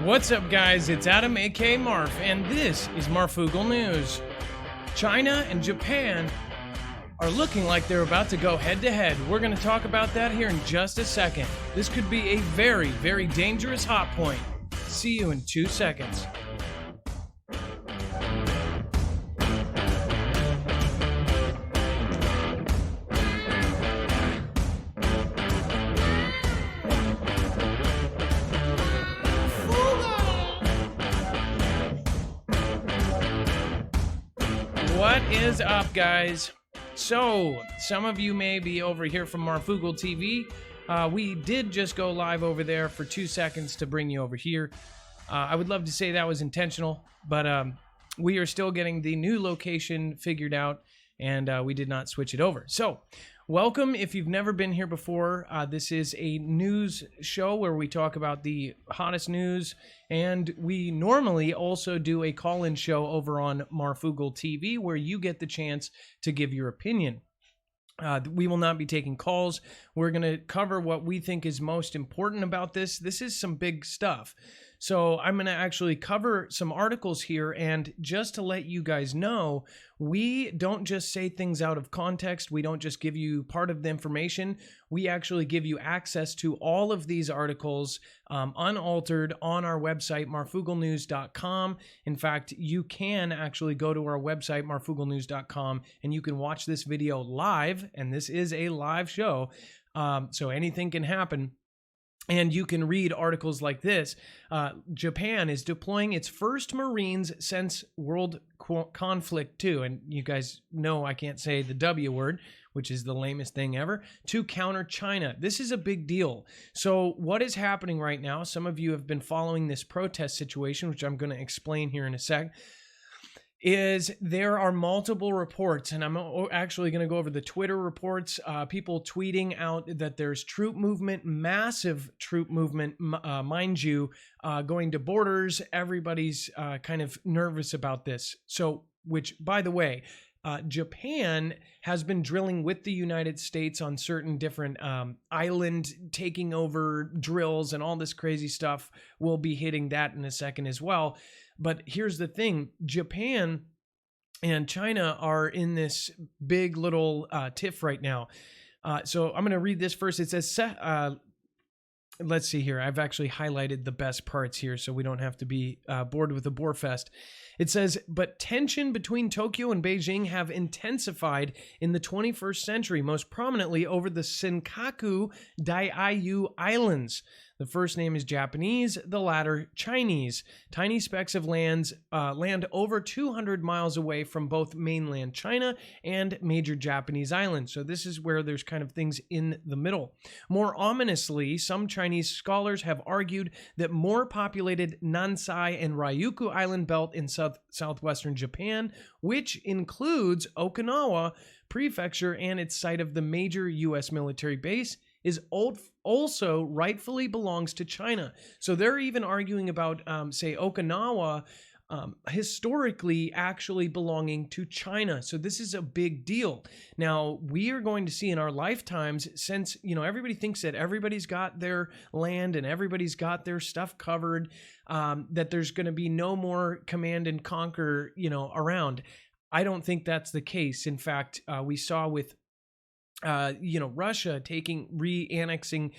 What's up, guys? It's Adam, aka Marf, and this is Marfoogle News. China and Japan are looking like they're about to go head-to-head. We're going to talk about that here in just a second. This could be a very, very dangerous hot point. See you in 2 seconds. What is up, guys? So, some of you may be over here from Marfoogle TV. We did just go live over there for 2 seconds to bring you over here. I would love to say that was intentional, but we are still getting the new location figured out, and we did not switch it over. So, welcome if you've never been here before. This is a news show where we talk about the hottest news, and we normally also do a call-in show over on Marfoogle TV where you get the chance to give your opinion. We will not be taking calls. We're going to cover what we think is most important about this. This is some big stuff. So I'm going to actually cover some articles here, and just to let you guys know, we don't just say things out of context. We don't just give you part of the information. We actually give you access to all of these articles unaltered on our website, marfooglenews.com. In fact, you can actually go to our website, marfooglenews.com, and you can watch this video live, and this is a live show, so anything can happen. And you can read articles like this. Japan is deploying its first Marines since World Conflict II. And you guys know I can't say the W word, which is the lamest thing ever, to counter China. This is a big deal. So what is happening right now, some of you have been following this protest situation, which I'm going to explain here in a sec, is there are multiple reports, and I'm actually going to go over the Twitter reports, people tweeting out that there's troop movement, massive troop movement, mind you, going to borders. Everybody's kind of nervous about this. So, which, by the way, Japan has been drilling with the United States on certain different island taking over drills and all this crazy stuff. We'll be hitting that in a second as well. But here's the thing, Japan and China are in this big little tiff right now. So I'm going to read this first. It says, let's see here. I've actually highlighted the best parts here so we don't have to be bored with the bore fest. It says, but tension between Tokyo and Beijing have intensified in the 21st century, most prominently over the Senkaku Diaoyu Islands. The first name is Japanese, the latter Chinese. Tiny specks of land over 200 miles away from both mainland China and major Japanese islands. So this is where there's kind of things in the middle. More ominously, some Chinese scholars have argued that more populated Nansei and Ryukyu Island belt in southwestern Japan, which includes Okinawa Prefecture and its site of the major U.S. military base, is also rightfully belongs to China. So they're even arguing about, say, Okinawa historically actually belonging to China. So this is a big deal. Now, we are going to see in our lifetimes, since, you know, everybody thinks that everybody's got their land and everybody's got their stuff covered, that there's going to be no more command and conquer, you know, around. I don't think that's the case. In fact, we saw with Russia re-annexing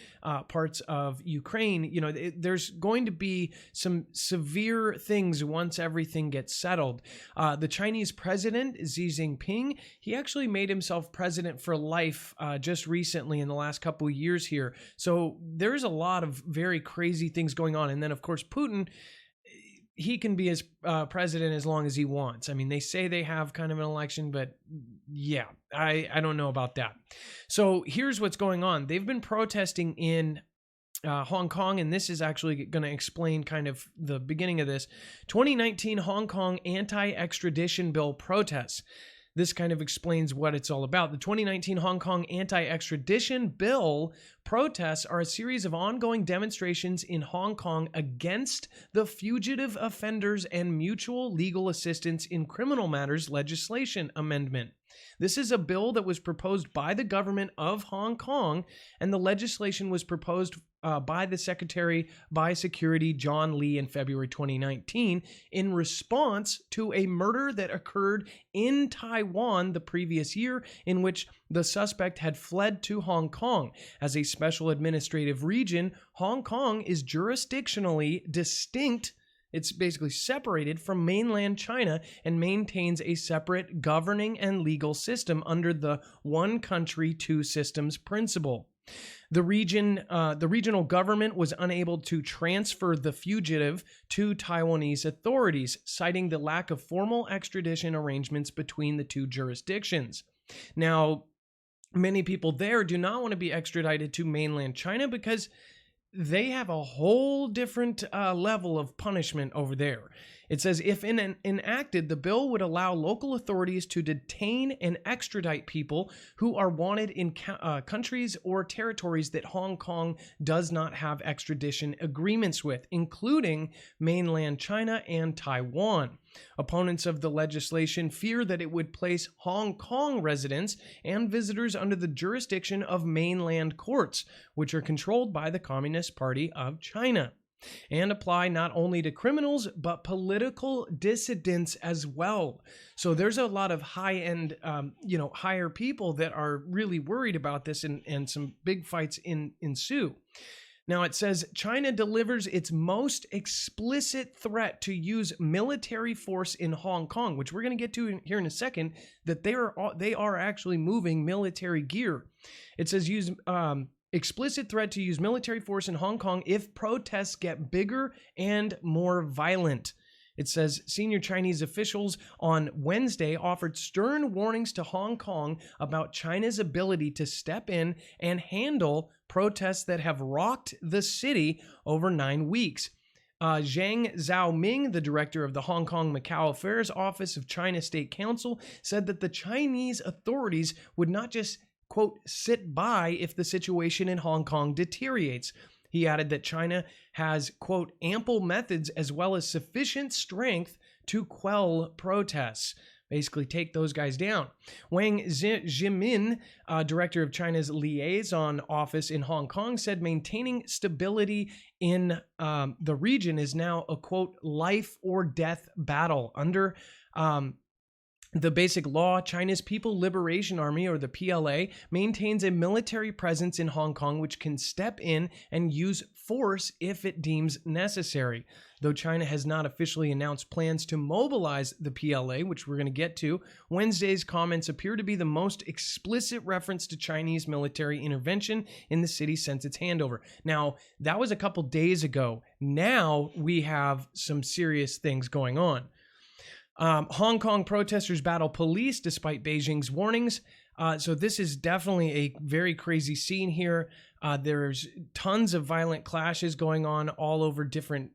parts of Ukraine, you know, there's going to be some severe things once everything gets settled. The Chinese president, Xi Jinping, he actually made himself president for life just recently in the last couple of years here. So there's a lot of very crazy things going on. And then, of course, Putin, he can be as president as long as he wants. I mean, they say they have kind of an election, but yeah, I don't know about that. So here's what's going on. They've been protesting in Hong Kong, and this is actually going to explain kind of the beginning of this. 2019 Hong Kong anti-extradition bill protests. This kind of explains what it's all about. The 2019 Hong Kong anti-extradition bill protests are a series of ongoing demonstrations in Hong Kong against the Fugitive Offenders and Mutual Legal Assistance in Criminal Matters legislation amendment. This is a bill that was proposed by the government of Hong Kong, and the legislation was proposed by the Secretary by Security John Lee in February 2019 in response to a murder that occurred in Taiwan the previous year, in which the suspect had fled to Hong Kong. As a special administrative region, Hong Kong is jurisdictionally distinct. It's basically separated from mainland China and maintains a separate governing and legal system under the one country, two systems principle. The regional government was unable to transfer the fugitive to Taiwanese authorities, citing the lack of formal extradition arrangements between the two jurisdictions. Now, many people there do not want to be extradited to mainland China because they have a whole different level of punishment over there. It says, if enacted, the bill would allow local authorities to detain and extradite people who are wanted in countries or territories that Hong Kong does not have extradition agreements with, including mainland China and Taiwan. Opponents of the legislation fear that it would place Hong Kong residents and visitors under the jurisdiction of mainland courts, which are controlled by the Communist Party of China, and apply not only to criminals, but political dissidents as well. So there's a lot of high-end, higher people that are really worried about this, and some big fights ensue. Now it says China delivers its most explicit threat to use military force in Hong Kong, which we're going to get to here in a second, that they are actually moving military gear. It says use explicit threat to use military force in Hong Kong if protests get bigger and more violent. It says senior Chinese officials on Wednesday offered stern warnings to Hong Kong about China's ability to step in and handle protests that have rocked the city over 9 weeks. Zhang Xiaoming, the director of the Hong Kong-Macau Affairs Office of China State Council, said that the Chinese authorities would not just, quote, sit by if the situation in Hong Kong deteriorates. He added that China has, quote, ample methods as well as sufficient strength to quell protests. Basically take those guys down. Wang Zhimin, director of China's liaison office in Hong Kong, said maintaining stability in the region is now a, quote, life or death battle. Under the basic law, China's People Liberation Army, or the PLA, maintains a military presence in Hong Kong which can step in and use force if it deems necessary. Though China has not officially announced plans to mobilize the PLA, which we're going to get to, Wednesday's comments appear to be the most explicit reference to Chinese military intervention in the city since its handover. Now, that was a couple days ago. Now we have some serious things going on. Hong Kong protesters battle police despite Beijing's warnings. So this is definitely a very crazy scene here. There's tons of violent clashes going on all over different,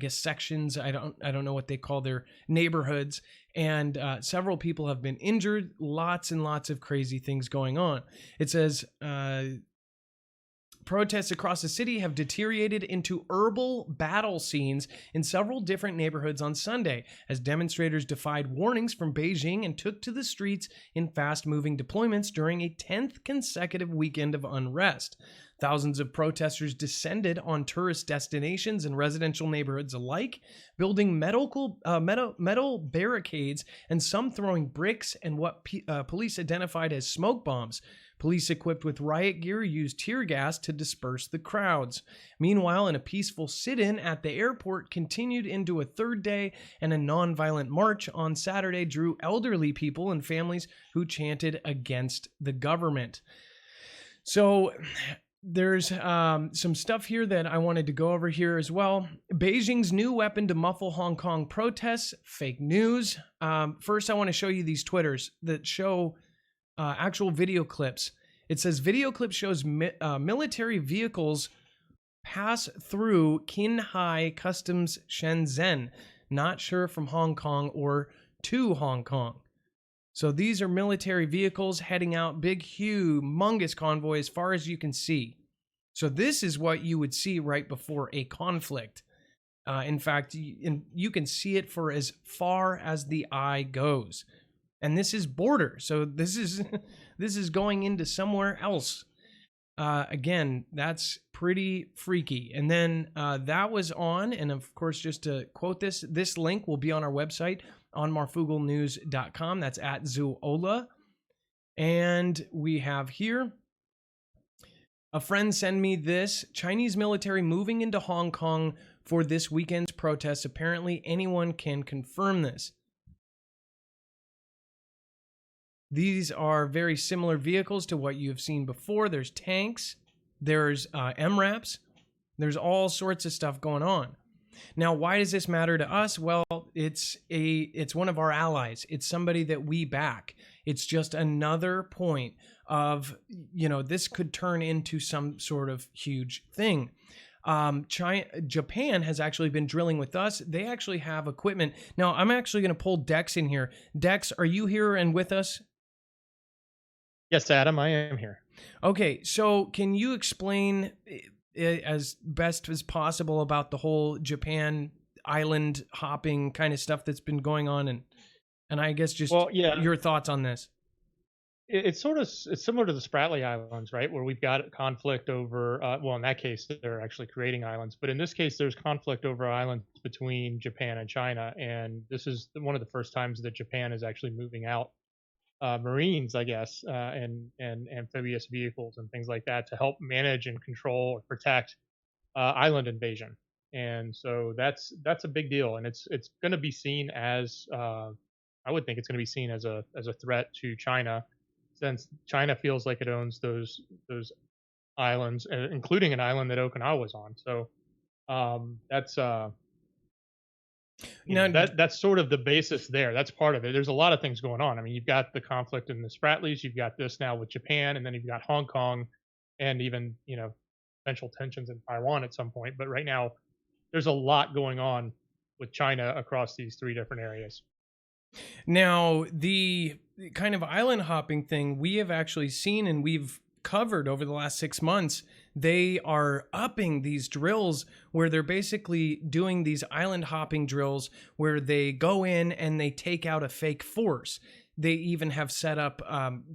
sections. I don't know what they call their neighborhoods. And several people have been injured. Lots and lots of crazy things going on. It says protests across the city have deteriorated into herbal battle scenes in several different neighborhoods on Sunday, as demonstrators defied warnings from Beijing and took to the streets in fast-moving deployments during a 10th consecutive weekend of unrest. Thousands of protesters descended on tourist destinations and residential neighborhoods alike, building metal barricades and some throwing bricks and what police identified as smoke bombs. Police equipped with riot gear used tear gas to disperse the crowds. Meanwhile, a peaceful sit-in at the airport continued into a third day, and a non-violent march on Saturday drew elderly people and families who chanted against the government. So there's some stuff here that I wanted to go over here as well. Beijing's new weapon to muffle Hong Kong protests, fake news. First, I want to show you these Twitters that show actual video clips. It says video clip shows military vehicles pass through Qinghai Customs Shenzhen, not sure from Hong Kong or to Hong Kong. So these are military vehicles heading out, big, humongous convoy as far as you can see. So this is what you would see right before a conflict. In fact, you can see it for as far as the eye goes. and this is border. So this is this is going into somewhere else. Again, that's pretty freaky. And then that was on, and of course, just to quote this link will be on our website on marfooglenews.com. That's at Zuola. And we have here, a friend sent me this: Chinese military moving into Hong Kong for this weekend's protests. Apparently anyone can confirm this. These are very similar vehicles to what you've seen before. There's tanks, there's MRAPs, there's all sorts of stuff going on. Now, why does this matter to us? Well, it's one of our allies. It's somebody that we back. It's just another point of, this could turn into some sort of huge thing. Japan has actually been drilling with us. They actually have equipment. Now, I'm actually going to pull Dex in here. Dex, are you here and with us? Yes, Adam, I am here. Okay, so can you explain as best as possible about the whole Japan island hopping kind of stuff that's been going on, and I guess just your thoughts on this? It's similar to the Spratly Islands, right? Where we've got conflict over, in that case, they're actually creating islands. But in this case, there's conflict over islands between Japan and China. And this is one of the first times that Japan is actually moving out Marines, I guess, and amphibious vehicles and things like that to help manage and control or protect island invasion. And so that's a big deal. And it's going to be seen as, I would think it's going to be seen as a threat to China, since China feels like it owns those islands, including an island that Okinawa's on. So that's that's sort of the basis there. That's part of it. There's a lot of things going on. I mean, you've got the conflict in the Spratlys, you've got this now with Japan, and then you've got Hong Kong, and even potential tensions in Taiwan at some point. But right now, there's a lot going on with China across these three different areas. Now, the kind of island hopping thing we have actually seen and we've covered over the last 6 months. They are upping these drills where they're basically doing these island hopping drills where they go in and they take out a fake force. They even have set up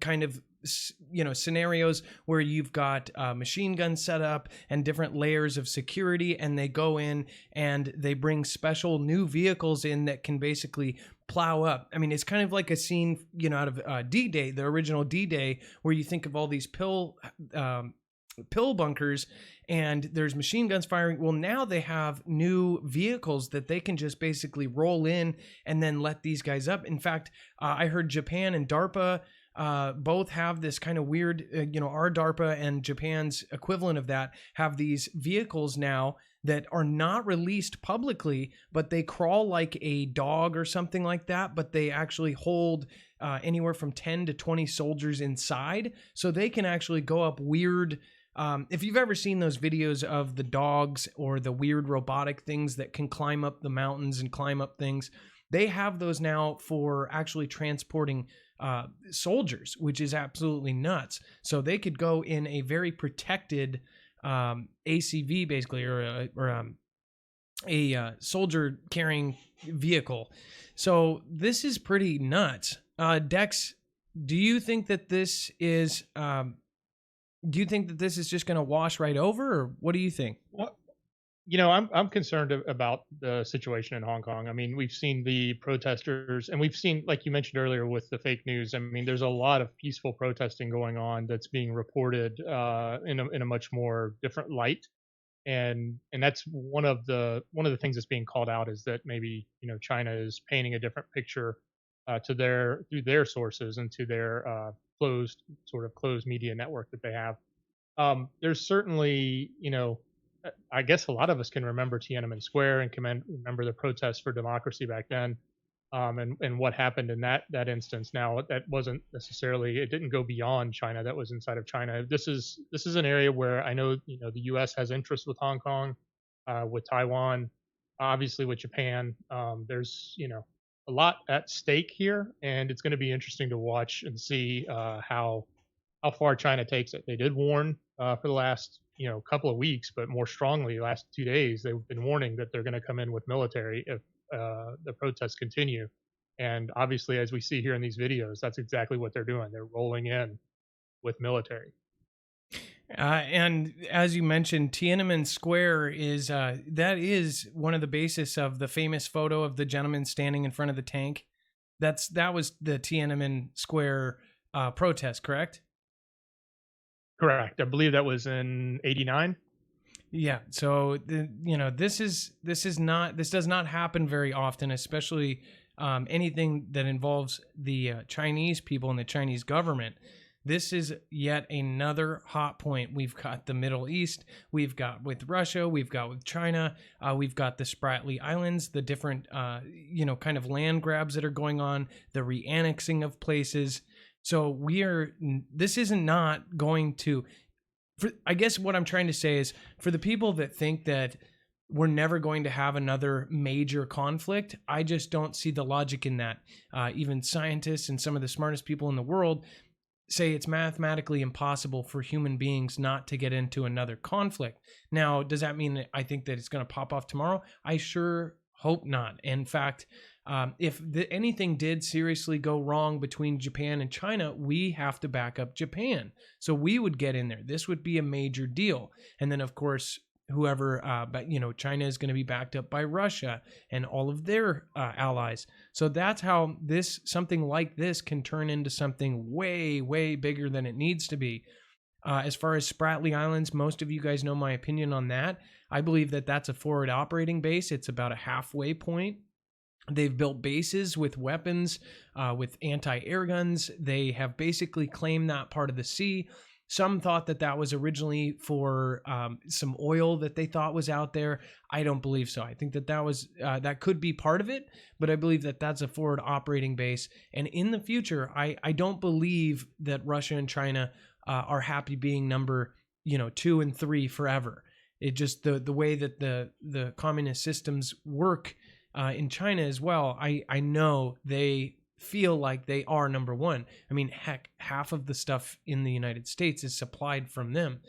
kind of scenarios where you've got machine guns set up and different layers of security, and they go in and they bring special new vehicles in that can basically plow up. I mean, it's kind of like a scene, out of D-Day, the original D-Day, where you think of all these pill bunkers and there's machine guns firing. Well, now they have new vehicles that they can just basically roll in and then let these guys up. In fact, I heard Japan and DARPA both have this kind of weird, our DARPA and Japan's equivalent of that have these vehicles now that are not released publicly, but they crawl like a dog or something like that, but they actually hold anywhere from 10 to 20 soldiers inside, so they can actually go up weird. If you've ever seen those videos of the dogs or the weird robotic things that can climb up the mountains and climb up things, they have those now for actually transporting soldiers, which is absolutely nuts. So they could go in a very protected ACV, basically, or a soldier carrying vehicle. So this is pretty nuts. Dex, do you think that this is just going to wash right over, or what do you think? Well, I'm concerned about the situation in Hong Kong. I mean, we've seen the protesters, and we've seen, like you mentioned earlier, with the fake news. I mean, there's a lot of peaceful protesting going on that's being reported in a much more different light, and that's one of the things that's being called out, is that maybe China is painting a different picture through their sources and to their closed media network that they have. There's certainly I guess a lot of us can remember Tiananmen Square and remember the protests for democracy back then, and what happened in that instance. Now, that wasn't necessarily, it didn't go beyond China. That was inside of China. This is an area where I know the U.S. has interest with Hong Kong, with Taiwan, obviously with Japan. There's a lot at stake here, and it's going to be interesting to watch and see how far China takes it. They did warn for the last couple of weeks, but more strongly last 2 days, they've been warning that they're going to come in with military if the protests continue. And obviously, as we see here in these videos, that's exactly what they're doing. They're rolling in with military. And as you mentioned, Tiananmen Square is that is one of the basis of the famous photo of the gentleman standing in front of the tank. That was the Tiananmen Square protest, correct? Correct. I believe that was in '89. Yeah. So this does not happen very often, especially anything that involves the Chinese people and the Chinese government. This is yet another hot point. We've got the Middle East, we've got with Russia, we've got with China, we've got the Spratly Islands, the different, kind of land grabs that are going on, the re-annexing of places. So this is not going to, I guess what I'm trying to say is, for the people that think that we're never going to have another major conflict, I just don't see the logic in that. Even scientists and some of the smartest people in the world say it's mathematically impossible for human beings not to get into another conflict. Now, does that mean that I think that it's going to pop off tomorrow? I sure hope not. In fact, if anything did seriously go wrong between Japan and China, we have to back up Japan. So we would get in there. This would be a major deal. And then, of course, whoever, China is going to be backed up by Russia and all of their allies. So that's how something like this can turn into something way, way bigger than it needs to be. As far as Spratly Islands, most of you guys know my opinion on that. I believe that that's a forward operating base. It's about a halfway point. They've built bases with weapons, with anti-air guns. They have basically claimed that part of the sea. Some thought that was originally for some oil that they thought was out there. I don't believe so. I think that could be part of it, but I believe that that's a forward operating base. And in the future, I don't believe that Russia and China are happy being number 2 and 3 forever. It just the way that the communist systems work in China as well. I know they feel like they are number one. I mean, heck, half of the stuff in the United States is supplied from them.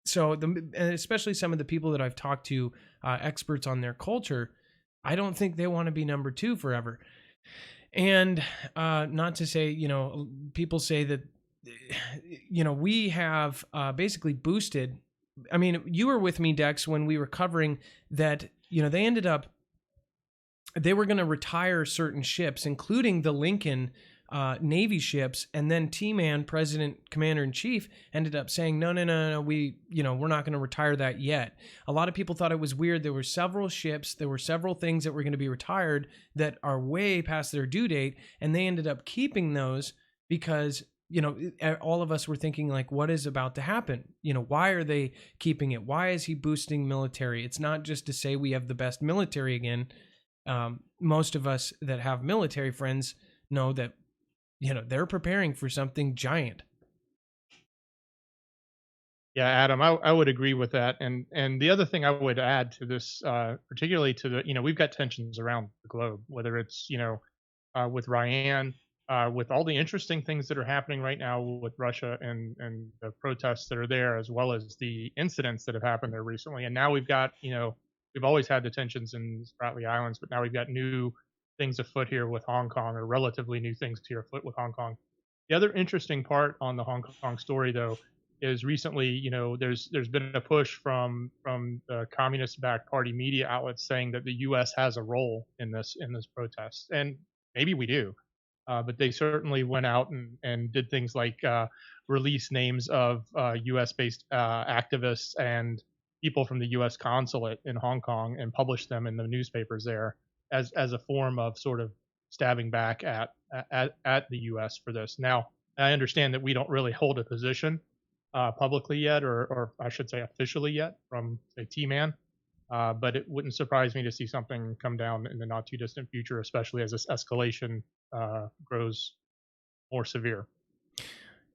Especially some of the people that I've talked to, experts on their culture, I don't think they want to be number 2 forever. And not to say, people say that, we have basically boosted. I mean, you were with me, Dex, when we were covering that, they were going to retire certain ships, including the Lincoln Navy ships, and then T-Man, President Commander-in-Chief, ended up saying, no, we're not going to retire that yet. A lot of people thought it was weird. There were several ships, there were several things that were going to be retired that are way past their due date, and they ended up keeping those because, all of us were thinking, like, what is about to happen? Why are they keeping it? Why is he boosting military? It's not just to say we have the best military again. Most of us that have military friends know that, they're preparing for something giant. Yeah, Adam, I would agree with that. And the other thing I would add to this, particularly to the, we've got tensions around the globe, whether it's, with Ryan, with all the interesting things that are happening right now with Russia and the protests that are there, as well as the incidents that have happened there recently. And now we've got, we've always had the tensions in Spratly Islands, but now we've got new things afoot here with Hong Kong, or relatively new things here afoot with Hong Kong. The other interesting part on the Hong Kong story, though, is recently, there's been a push from the communist-backed party media outlets saying that the U.S. has a role in this protest, and maybe we do, but they certainly went out and did things like release names of U.S.-based activists and people from the U.S. consulate in Hong Kong and publish them in the newspapers there as a form of sort of stabbing back at the U.S. for this. Now, I understand that we don't really hold a position publicly yet, or I should say officially yet, from say T-Man, but it wouldn't surprise me to see something come down in the not too distant future, especially as this escalation grows more severe.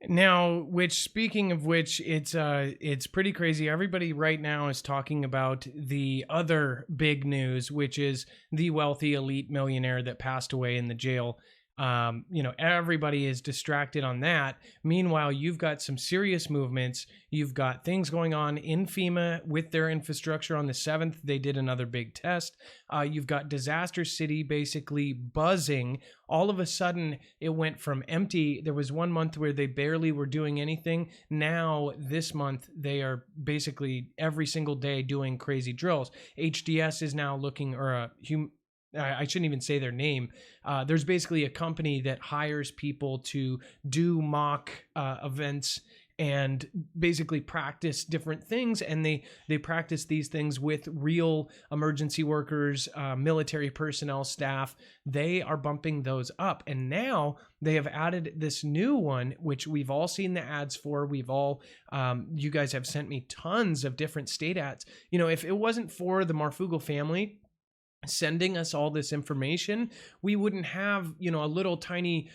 Now, speaking of which, it's pretty crazy. Everybody right now is talking about the other big news, which is the wealthy elite millionaire that passed away in the jail. You know, everybody is distracted on that. Meanwhile, you've got some serious movements. You've got things going on in FEMA with their infrastructure. On the 7th, they did another big test. You've got Disaster City basically buzzing. All of a sudden, it went from empty. There was 1 month where they barely were doing anything. Now, this month, they are basically every single day doing crazy drills. HDS is now looking, or I shouldn't even say their name. There's basically a company that hires people to do mock events and basically practice different things. And they practice these things with real emergency workers, military personnel, staff. They are bumping those up. And now they have added this new one, which we've all seen the ads for. We've all, you guys have sent me tons of different state ads. You know, if it wasn't for the Marfoogle family sending us all this information, we wouldn't have, you know, a little tiny,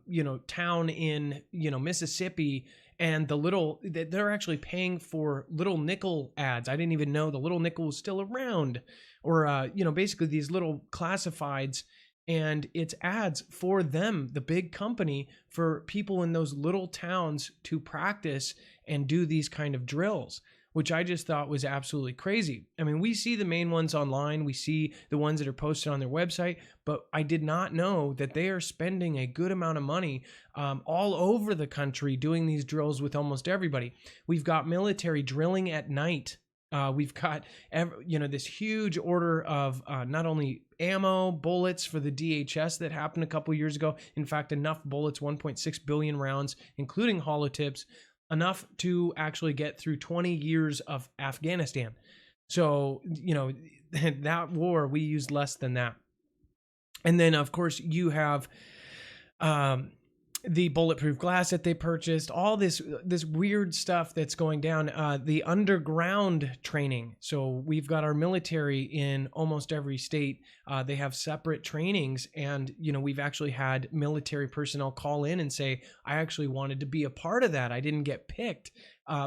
you know, town in, you know, Mississippi, and they're actually paying for little nickel ads. I didn't even know the little nickel was still around, or, you know, basically these little classifieds, and it's ads for them, the big company, for people in those little towns to practice and do these kind of drills, which I just thought was absolutely crazy. I mean, we see the main ones online. We see the ones that are posted on their website, but I did not know that they are spending a good amount of money all over the country doing these drills with almost everybody. We've got military drilling at night. We've got, you know, this huge order of not only ammo, bullets for the DHS that happened a couple years ago. In fact, enough bullets, 1.6 billion rounds, including holotips, enough to actually get through 20 years of Afghanistan. So, you know, that war, we used less than that. And then, of course, you have the bulletproof glass that they purchased, all this weird stuff that's going down, the underground training. So we've got our military in almost every state. They have separate trainings, and, you know, we've actually had military personnel call in and say, I actually wanted to be a part of that. I didn't get picked,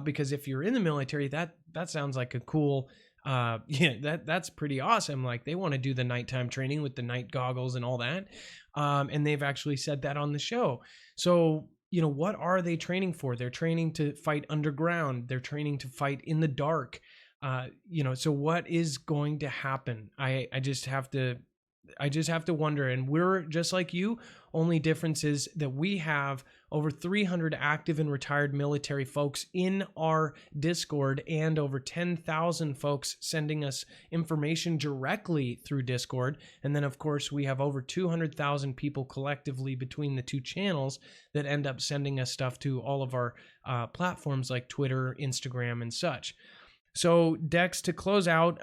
because if you're in the military, that sounds like a cool, yeah, that's pretty awesome. Like, they want to do the nighttime training with the night goggles and all that. And they've actually said that on the show. So, you know, what are they training for? They're training to fight underground. They're training to fight in the dark. You know, so what is going to happen? I just have to wonder. And we're just like you. Only difference is that we have over 300 active and retired military folks in our Discord, and over 10,000 folks sending us information directly through Discord. And then, of course, we have over 200,000 people collectively between the two channels that end up sending us stuff to all of our platforms like Twitter, Instagram, and such. So, Dex, to close out,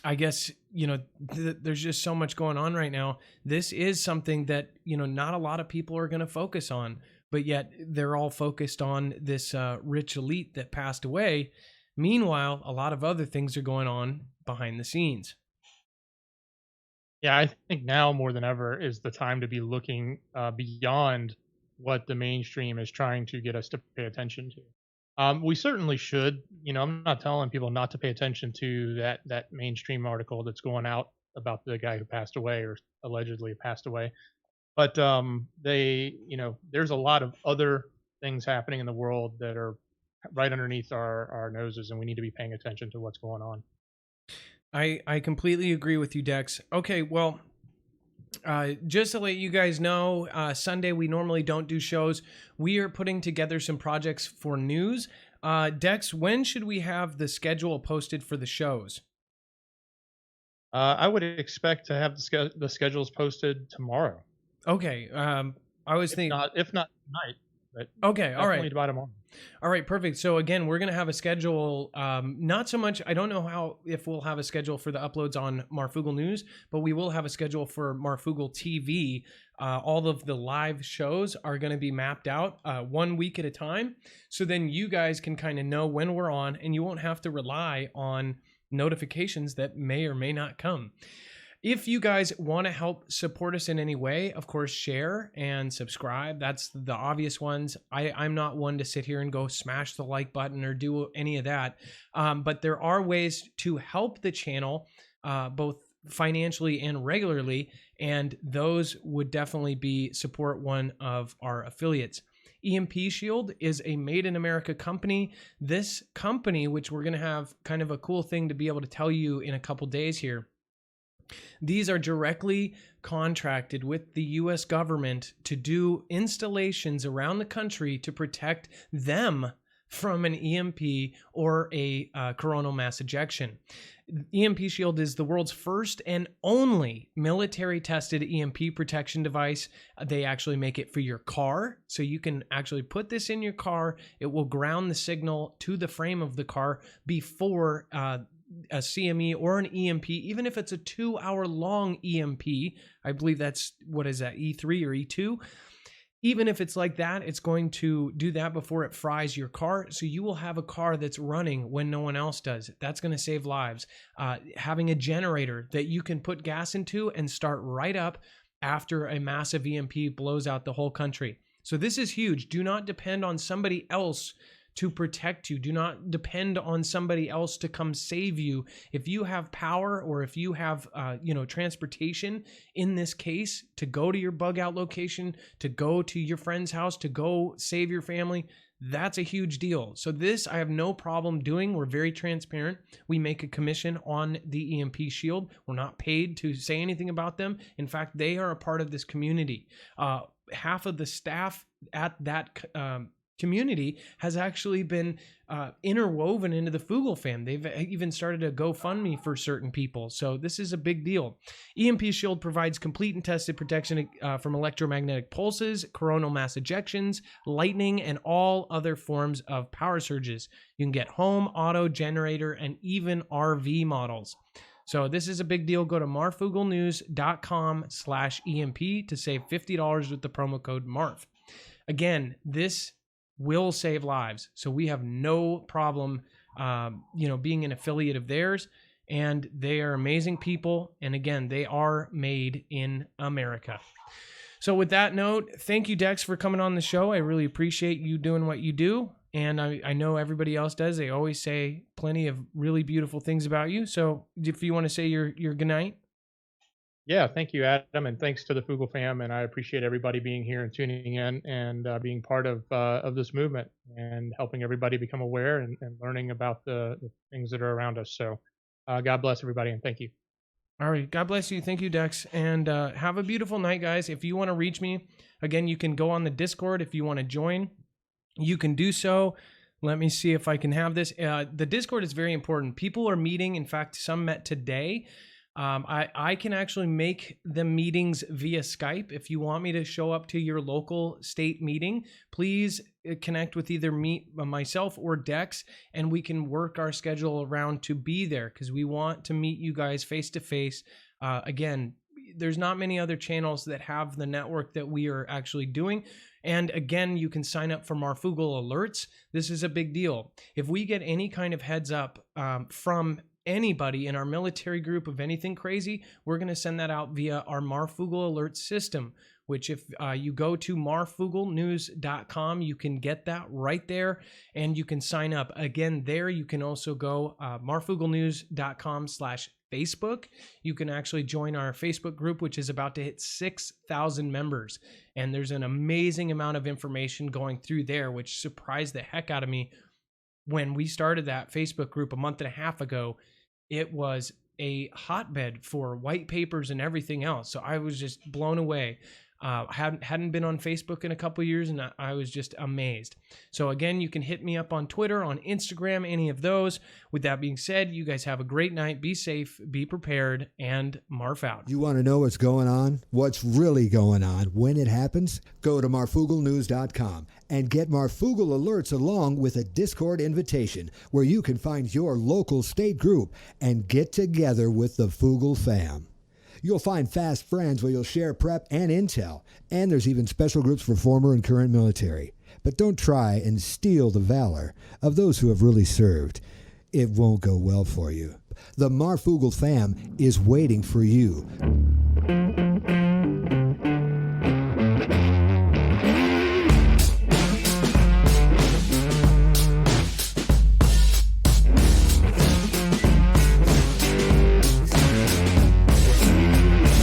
I guess, you know, there's just so much going on right now. This is something that, you know, not a lot of people are going to focus on, but yet they're all focused on this rich elite that passed away. Meanwhile, a lot of other things are going on behind the scenes. Yeah, I think now more than ever is the time to be looking beyond what the mainstream is trying to get us to pay attention to. We certainly should. You know, I'm not telling people not to pay attention to that mainstream article that's going out about the guy who passed away or allegedly passed away. But they, you know, there's a lot of other things happening in the world that are right underneath our noses, and we need to be paying attention to what's going on. I completely agree with you, Dex. Okay, well, just to let you guys know, Sunday we normally don't do shows. We are putting together some projects for news. Dex, when should we have the schedule posted for the shows? I would expect to have the schedules posted tomorrow. Okay. I was thinking, if not tonight, but okay, all right, by tomorrow. All right, perfect. So again, we're going to have a schedule, not so much, I don't know if we'll have a schedule for the uploads on Marfoogle News, but we will have a schedule for Marfoogle TV. All of the live shows are going to be mapped out 1 week at a time. So then you guys can kind of know when we're on, and you won't have to rely on notifications that may or may not come. If you guys want to help support us in any way, of course, share and subscribe. That's the obvious ones. I'm not one to sit here and go smash the like button or do any of that. But there are ways to help the channel, both financially and regularly, and those would definitely support one of our affiliates. EMP Shield is a made in America company. This company, which we're going to have kind of a cool thing to be able to tell you in a couple days here, these are directly contracted with the US government to do installations around the country to protect them from an EMP or a coronal mass ejection. EMP Shield is the world's first and only military tested EMP protection device. They actually make it for your car, so you can actually put this in your car. It will ground the signal to the frame of the car before a CME or an EMP, even if it's a 2-hour long EMP. I believe that's, what is that, E3 or E2? Even if it's like that, it's going to do that before it fries your car. So you will have a car that's running when no one else does. That's going to save lives. Having a generator that you can put gas into and start right up after a massive EMP blows out the whole country. So this is huge. Do not depend on somebody else to protect you. Do not depend on somebody else to come save you. If you have power, or if you have, transportation in this case, to go to your bug out location, to go to your friend's house, to go save your family, that's a huge deal. So this I have no problem doing. We're very transparent. We make a commission on the EMP Shield. We're not paid to say anything about them. In fact, they are a part of this community. Half of the staff at that community has actually been interwoven into the Foogle Fam. They've even started a GoFundMe for certain people. So this is a big deal. EMP Shield provides complete and tested protection from electromagnetic pulses, coronal mass ejections, lightning, and all other forms of power surges. You can get home, auto, generator, and even RV models. So this is a big deal. Go to marfooglenews.com/EMP to save $50 with the promo code MARF. Again, this will save lives. So we have no problem, being an affiliate of theirs, and they are amazing people. And again, they are made in America. So with that note, thank you, Dex, for coming on the show. I really appreciate you doing what you do. And I know everybody else does. They always say plenty of really beautiful things about you. So if you want to say your good night. Yeah, thank you, Adam, and thanks to the Foogle Fam, and I appreciate everybody being here and tuning in and being part of this movement and helping everybody become aware and learning about the things that are around us. So God bless everybody, and thank you. All right, God bless you. Thank you, Dex, and have a beautiful night, guys. If you want to reach me, again, you can go on the Discord. If you want to join, you can do so. Let me see if I can have this. The Discord is very important. People are meeting. In fact, some met today. I can actually make the meetings via Skype. If you want me to show up to your local state meeting, please connect with either myself or Dex, and we can work our schedule around to be there, because we want to meet you guys face to face. Again, there's not many other channels that have the network that we are actually doing. And again, you can sign up for Marfoogle alerts. This is a big deal. If we get any kind of heads up from anybody in our military group of anything crazy, we're going to send that out via our Marfoogle alert system, which if you go to marfooglenews.com, you can get that right there, and you can sign up. Again, there you can also go marfooglenews.com/Facebook. You can actually join our Facebook group, which is about to hit 6,000 members. And there's an amazing amount of information going through there, which surprised the heck out of me. When we started that Facebook group a month and a half ago, it was a hotbed for white papers and everything else. So I was just blown away. Hadn't been on Facebook in a couple of years, and I was just amazed. So again, you can hit me up on Twitter, on Instagram, any of those. With that being said, you guys have a great night. Be safe, be prepared, and Marf out. You want to know what's going on? What's really going on when it happens? Go to marfooglenews.com and get Marfoogle alerts along with a Discord invitation where you can find your local state group and get together with the Foogle Fam. You'll find fast friends where you'll share prep and intel, and there's even special groups for former and current military. But don't try and steal the valor of those who have really served. It won't go well for you. The Marfoogle Fam is waiting for you.